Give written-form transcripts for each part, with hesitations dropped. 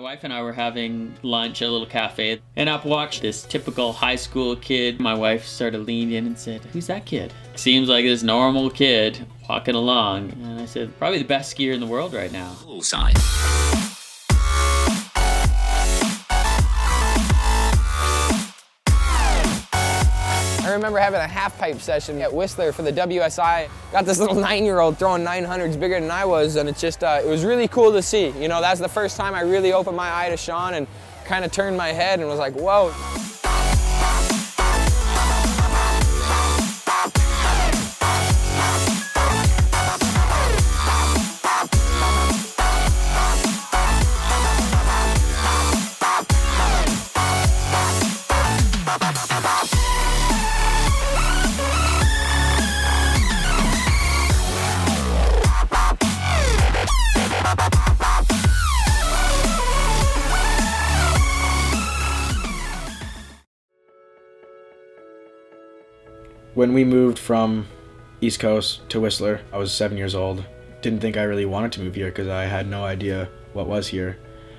wife and I were having lunch at a little cafe, and up walked this typical high school kid. My wife sort of leaned in and said, "Who's that kid?" Seems like this normal kid walking along. And I said, "Probably the best skier in the world right now." Bullseye. I remember having a half-pipe session at Whistler for the WSI. Got this little 9-year-old throwing 900s bigger than I was, and it's just, it was really cool to see. You know, that's the first time I really opened my eye to Sean and kind of turned my head and was like, whoa. When we moved from East Coast to Whistler, I was 7 years old. Didn't think I really wanted to move here because I had no idea what was here.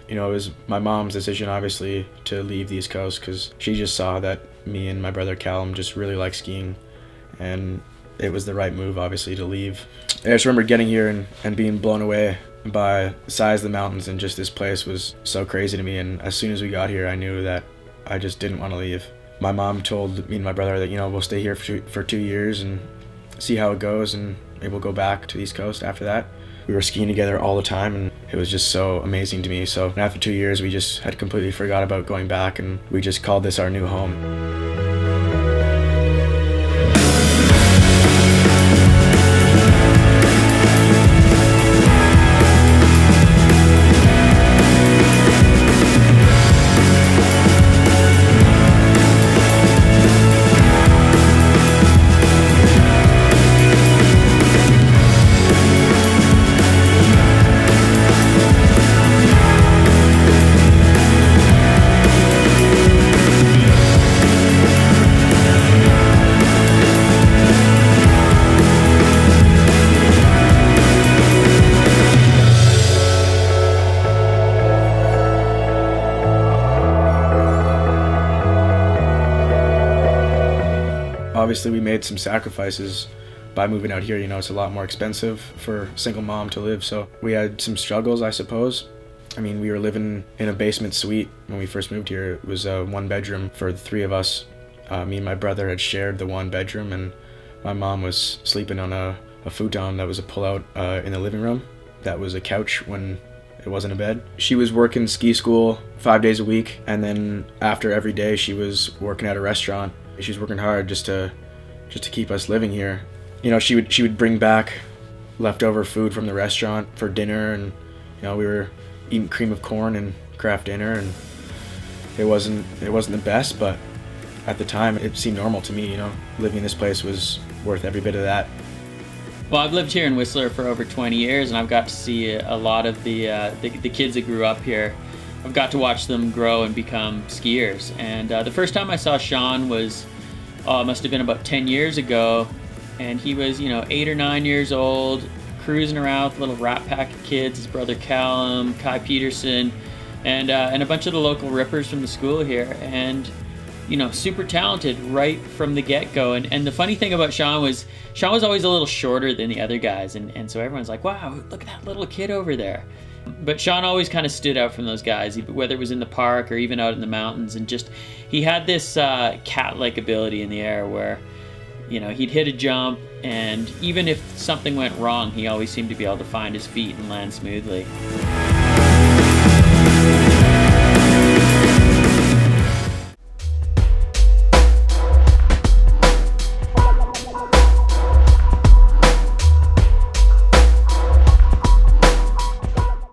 You know, it was my mom's decision, obviously, to leave the East Coast because she just saw that me and my brother Callum just really like skiing, and it was the right move, obviously, to leave. I just remember getting here and being blown away by the size of the mountains, and just this place was so crazy to me, and as soon as we got here, I knew that I just didn't want to leave. My mom told me and my brother that, you know, we'll stay here for 2 years and see how it goes, and maybe we'll go back to the East Coast after that. We were skiing together all the time, and it was just so amazing to me. So after 2 years, we just had completely forgot about going back, and we just called this our new home. Obviously, we made some sacrifices by moving out here. You know, it's a lot more expensive for a single mom to live, so we had some struggles, I suppose. I mean, we were living in a basement suite when we first moved here. It was a 1-bedroom for the 3 of us. Me and my brother had shared the 1 bedroom, and my mom was sleeping on a futon that was a pull-out in the living room. That was a couch when it wasn't a bed. She was working ski school 5 days a week, and then after every day she was working at a restaurant. She was working hard just to keep us living here. You know, she would bring back leftover food from the restaurant for dinner, and you know, we were eating cream of corn and Kraft Dinner, and it wasn't the best, but at the time it seemed normal to me. You know, living in this place was worth every bit of that. Well, I've lived here in Whistler for over 20 years, and I've got to see a lot of the kids that grew up here. I've got to watch them grow and become skiers. And the first time I saw Sean was, must have been about 10 years ago. And he was, you know, 8 or 9 years old, cruising around with a little rat pack of kids, his brother Callum, Kai Peterson, and a bunch of the local rippers from the school here. And, you know, super talented right from the get-go. And the funny thing about Sean was always a little shorter than the other guys. And so everyone's like, wow, look at that little kid over there. But Sean always kind of stood out from those guys, whether it was in the park or even out in the mountains, and just he had this cat-like ability in the air where, you know, he'd hit a jump, and even if something went wrong, he always seemed to be able to find his feet and land smoothly.